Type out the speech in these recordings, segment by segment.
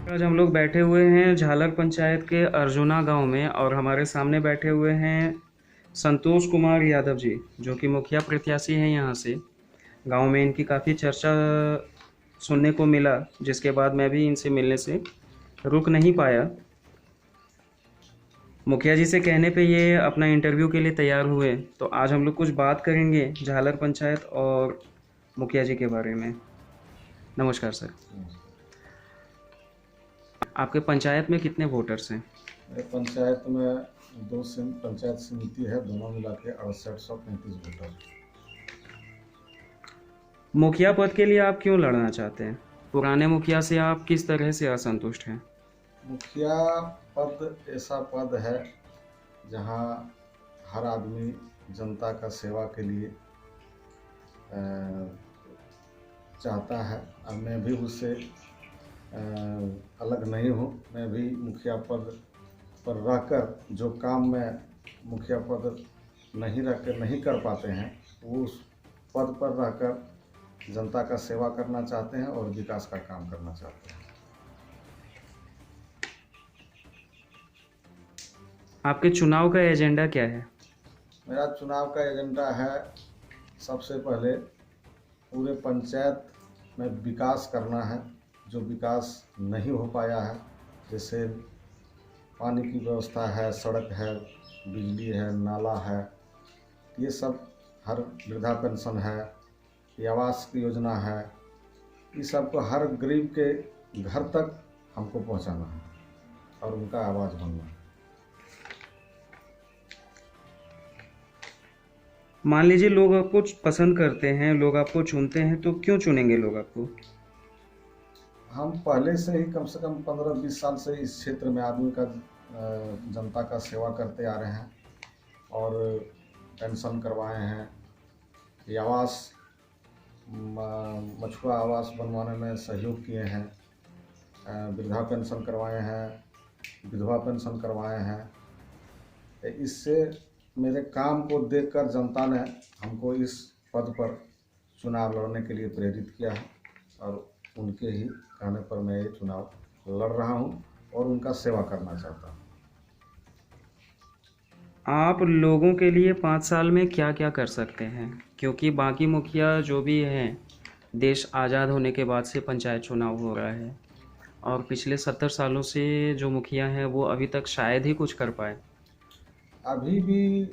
आज हम लोग बैठे हुए हैं झालर पंचायत के अर्जुना गांव में और हमारे सामने बैठे हुए हैं संतोष कुमार यादव जी, जो कि मुखिया प्रत्याशी हैं यहाँ से। गांव में इनकी काफ़ी चर्चा सुनने को मिला, जिसके बाद मैं भी इनसे मिलने से रुक नहीं पाया। मुखिया जी से कहने पे ये अपना इंटरव्यू के लिए तैयार हुए, तो आज हम लोग कुछ बात करेंगे झालर पंचायत और मुखिया जी के बारे में। नमस्कार सर। आपके पंचायत में कितने वोटर्स हैं? मेरे पंचायत में दो पंचायत समिति है, दोनों मिला के 6835 वोटर। मुखिया पद के लिए आप क्यों लड़ना चाहते हैं? पुराने मुखिया से आप किस तरह से असंतुष्ट हैं? मुखिया पद ऐसा पद है जहां हर आदमी जनता का सेवा के लिए चाहता है। और मैं भी उससे अलग नहीं हूं। मैं भी मुखिया पद पर रहकर जो काम मैं मुखिया पद नहीं कर पाते हैं, वो उस पद पर रहकर जनता का सेवा करना चाहते हैं और विकास का काम करना चाहते हैं। आपके चुनाव का एजेंडा क्या है? मेरा चुनाव का एजेंडा है, सबसे पहले पूरे पंचायत में विकास करना है। जो विकास नहीं हो पाया है, जैसे पानी की व्यवस्था है, सड़क है, बिजली है, नाला है, ये सब, हर वृद्धा पेंशन है, ये आवास की योजना है, ये सब को हर गरीब के घर तक हमको पहुंचाना है और उनका आवाज़ बनना है। मान लीजिए लोग आपको पसंद करते हैं, लोग आपको चुनते हैं, तो क्यों चुनेंगे लोग आपको? हम पहले से ही कम से कम 15-20 साल से इस क्षेत्र में आदमी का जनता का सेवा करते आ रहे हैं और पेंशन करवाए हैं, ये आवास, मछुआ आवास बनवाने में सहयोग किए हैं, वृद्धा पेंशन करवाए हैं, विधवा पेंशन करवाए हैं। इससे मेरे काम को देखकर जनता ने हमको इस पद पर चुनाव लड़ने के लिए प्रेरित किया है और उनके ही कहने पर मैं ये चुनाव लड़ रहा हूँ और उनका सेवा करना चाहता हूँ। आप लोगों के लिए 5 साल में क्या क्या कर सकते हैं? क्योंकि बाकी मुखिया जो भी हैं, देश आज़ाद होने के बाद से पंचायत चुनाव हो रहा है और पिछले 70 सालों से जो मुखिया हैं वो अभी तक शायद ही कुछ कर पाए। अभी भी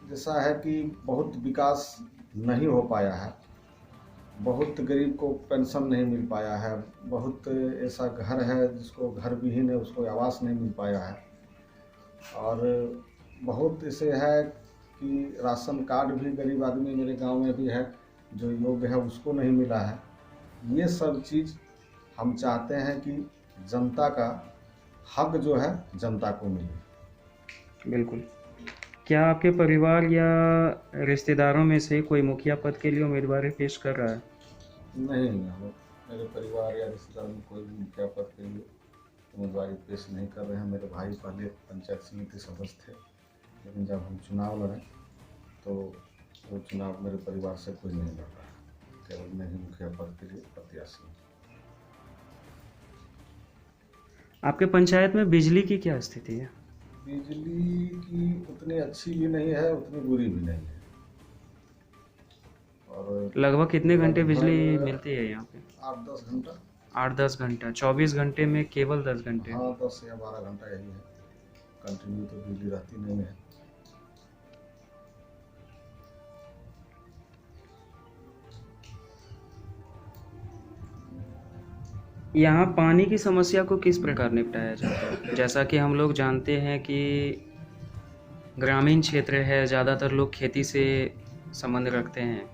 जैसा है कि बहुत विकास नहीं हो पाया है, बहुत गरीब को पेंशन नहीं मिल पाया है, बहुत ऐसा घर है जिसको घर विहीन है, उसको आवास नहीं मिल पाया है, और बहुत ऐसे है कि राशन कार्ड भी गरीब आदमी मेरे गांव में भी है जो योग्य है, उसको नहीं मिला है। ये सब चीज़ हम चाहते हैं कि जनता का हक जो है जनता को मिले। बिल्कुल। क्या आपके परिवार या रिश्तेदारों में से कोई मुखिया पद के लिए उम्मीदवारी पेश कर रहा है? नहीं, मेरे परिवार या रिश्तेदार में कोई भी मुखिया पद के लिए उम्मीदवारी पेश नहीं कर रहे हैं। मेरे भाई पहले पंचायत समिति सदस्य थे, लेकिन जब हम चुनाव लड़े तो वो चुनाव मेरे परिवार से कोई नहीं लड़ रहा है, केवल मैं ही मुखिया पद के लिए प्रत्याशी हूँ। आपके पंचायत में बिजली की क्या स्थिति है? बिजली की उतनी अच्छी भी नहीं है, उतनी बुरी भी नहीं है। और लगभग कितने घंटे बिजली लगभग मिलती है यहाँ पे? 8-10 घंटा। 8-10 घंटा? 24 घंटे में केवल 10 घंटे? हाँ, 10 या 12 घंटा यही है, कंटिन्यू तो बिजली रहती नहीं है। यहाँ पानी की समस्या को किस प्रकार निपटाया जाता है? जैसा कि हम लोग जानते हैं कि ग्रामीण क्षेत्र है, ज़्यादातर लोग खेती से संबंध रखते हैं,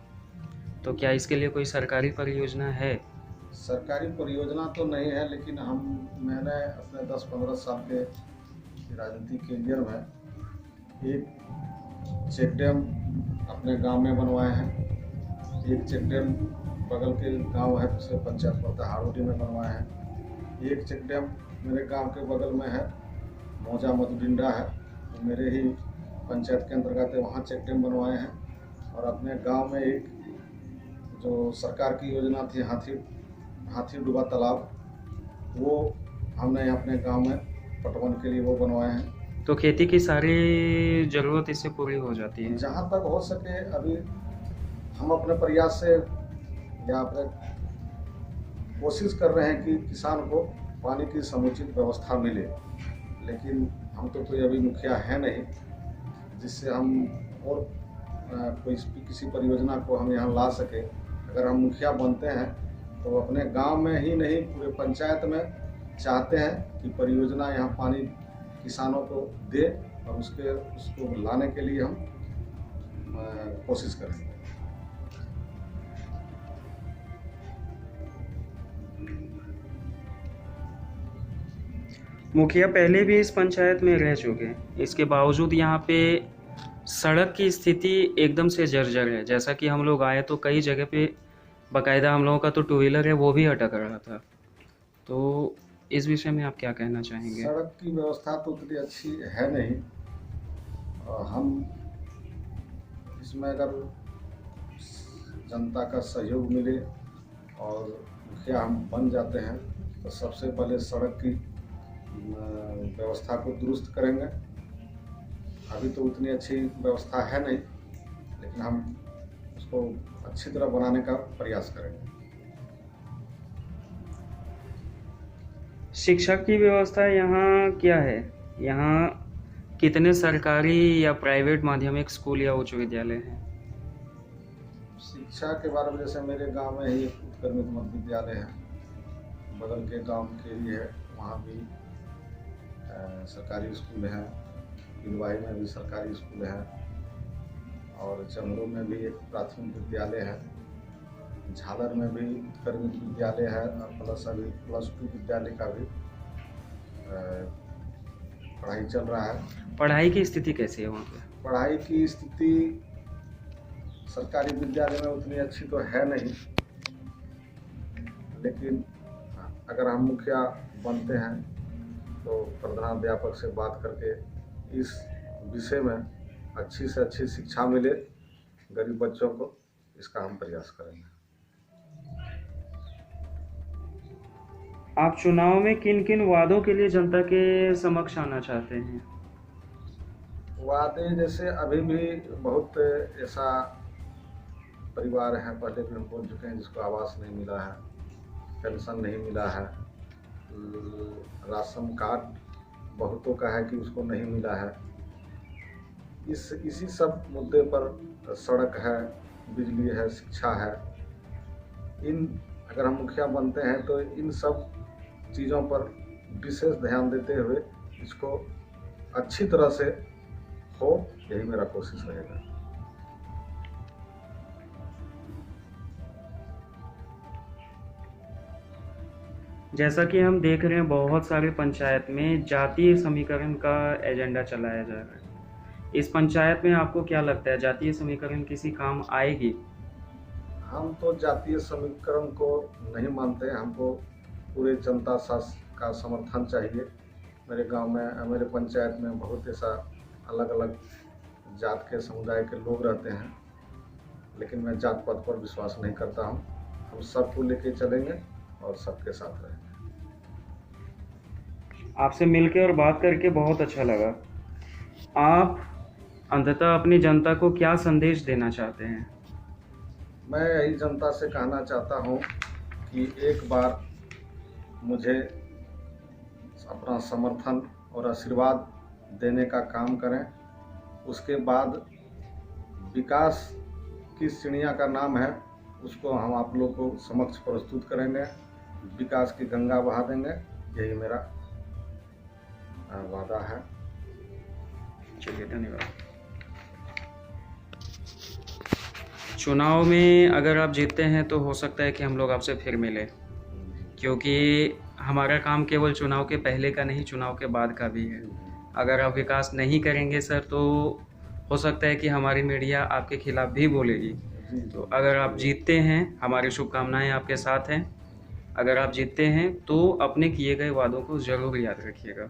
तो क्या इसके लिए कोई सरकारी परियोजना है? सरकारी परियोजना तो नहीं है, लेकिन मैंने अपने 10-15 साल के राजनीति कैरियर में एक चेक डैम अपने गांव में बनवाए हैं। एक चेक डैम बगल के गांव है, दूसरे पंचायत पड़ता है, हाड़ोटी में बनवाए हैं। एक चेक डैम मेरे गांव के बगल में है, मौजा मधुडिंडा है, तो मेरे ही पंचायत के अंतर्गत है, वहाँ चेक डैम बनवाए हैं। और अपने गांव में एक जो सरकार की योजना थी हाथी डूबा तालाब, वो हमने अपने गांव में पटवन के लिए वो बनवाए हैं। तो खेती की सारी ज़रूरत इससे पूरी हो जाती है। जहाँ तक हो सके अभी हम अपने प्रयास से या अपने कोशिश कर रहे हैं कि किसान को पानी की समुचित व्यवस्था मिले, लेकिन हम तो कोई अभी मुखिया है नहीं जिससे हम और कोई किसी परियोजना को हम यहाँ ला सके। अगर हम मुखिया बनते हैं तो अपने गांव में ही नहीं पूरे पंचायत में चाहते हैं कि परियोजना यहाँ पानी किसानों को दे, और उसको लाने के लिए हम कोशिश करेंगे। मुखिया पहले भी इस पंचायत में रह चुके हैं, इसके बावजूद यहाँ पे सड़क की स्थिति एकदम से जर्जर है। जैसा कि हम लोग आए तो कई जगह पे बाकायदा हम लोगों का तो टू व्हीलर है वो भी अटक रहा था। तो इस विषय में आप क्या कहना चाहेंगे? सड़क की व्यवस्था तो उतनी अच्छी है नहीं, और हम इसमें अगर जनता का सहयोग मिले और मुखिया हम बन जाते हैं तो सबसे पहले सड़क की व्यवस्था को दुरुस्त करेंगे। अभी तो उतनी अच्छी व्यवस्था है नहीं, लेकिन हम उसको अच्छी तरह बनाने का प्रयास करेंगे। शिक्षा की व्यवस्था यहाँ क्या है? यहाँ कितने सरकारी या प्राइवेट माध्यमिक स्कूल या उच्च विद्यालय हैं? शिक्षा के बारे में जैसे मेरे गांव में ही एक उत्क्रमित मध्य विद्यालय है, बगल के गांव के लिए है, वहाँ भी सरकारी स्कूल है, पिलवाई में भी सरकारी स्कूल है, और चंगड़ू में भी एक प्राथमिक विद्यालय है, झालर में भी उत्क्रमित विद्यालय है, और +2 विद्यालय का भी पढ़ाई चल रहा है। पढ़ाई की स्थिति कैसी है वहाँ पे? पढ़ाई की स्थिति सरकारी विद्यालय में उतनी अच्छी तो है नहीं, लेकिन अगर हम मुखिया बनते हैं तो प्रधानाध्यापक से बात करके इस विषय में अच्छी से अच्छी शिक्षा मिले गरीब बच्चों को, इसका हम प्रयास करेंगे। आप चुनाव में किन किन वादों के लिए जनता के समक्ष आना चाहते हैं? वादे जैसे अभी भी बहुत ऐसा परिवार हैं, पहले भी हम बोल चुके हैं, जिसको आवास नहीं मिला है, पेंशन नहीं मिला है, राशन कार्ड बहुतों का है कि उसको नहीं मिला है। इसी सब मुद्दे पर सड़क है, बिजली है, शिक्षा है। अगर हम मुखिया बनते हैं तो इन सब चीज़ों पर विशेष ध्यान देते हुए इसको अच्छी तरह से हो, यही मेरा कोशिश रहेगा। जैसा कि हम देख रहे हैं बहुत सारे पंचायत में जातीय समीकरण का एजेंडा चलाया जा रहा है। इस पंचायत में आपको क्या लगता है, जातीय समीकरण किसी काम आएगी? हम तो जातीय समीकरण को नहीं मानते, हमको पूरे जनता का समर्थन चाहिए। मेरे गांव में, मेरे पंचायत में बहुत ऐसा अलग अलग जात के समुदाय के लोग रहते हैं, लेकिन मैं जात पात पर विश्वास नहीं करता हूं। हम सबको लेके चलेंगे और सबके साथ रहेंगे। आपसे मिलकर और बात करके बहुत अच्छा लगा। आप अंततः अपनी जनता को क्या संदेश देना चाहते हैं? मैं यही जनता से कहना चाहता हूं कि एक बार मुझे अपना समर्थन और आशीर्वाद देने का काम करें, उसके बाद विकास किस चिड़िया का नाम है उसको हम आप लोग को समक्ष प्रस्तुत करेंगे, विकास की गंगा बहा देंगे, यही मेरा वादा है। चलिए, धन्यवाद। चुनाव में अगर आप जीतते हैं तो हो सकता है कि हम लोग आपसे फिर मिलें, क्योंकि हमारा काम केवल चुनाव के पहले का नहीं, चुनाव के बाद का भी है। अगर आप विकास नहीं करेंगे सर, तो हो सकता है कि हमारी मीडिया आपके खिलाफ भी बोलेगी। तो अगर आप जीतते हैं, हमारी शुभकामनाएं आपके साथ हैं। अगर आप जीतते हैं तो अपने किए गए वादों को ज़रूर याद रखिएगा।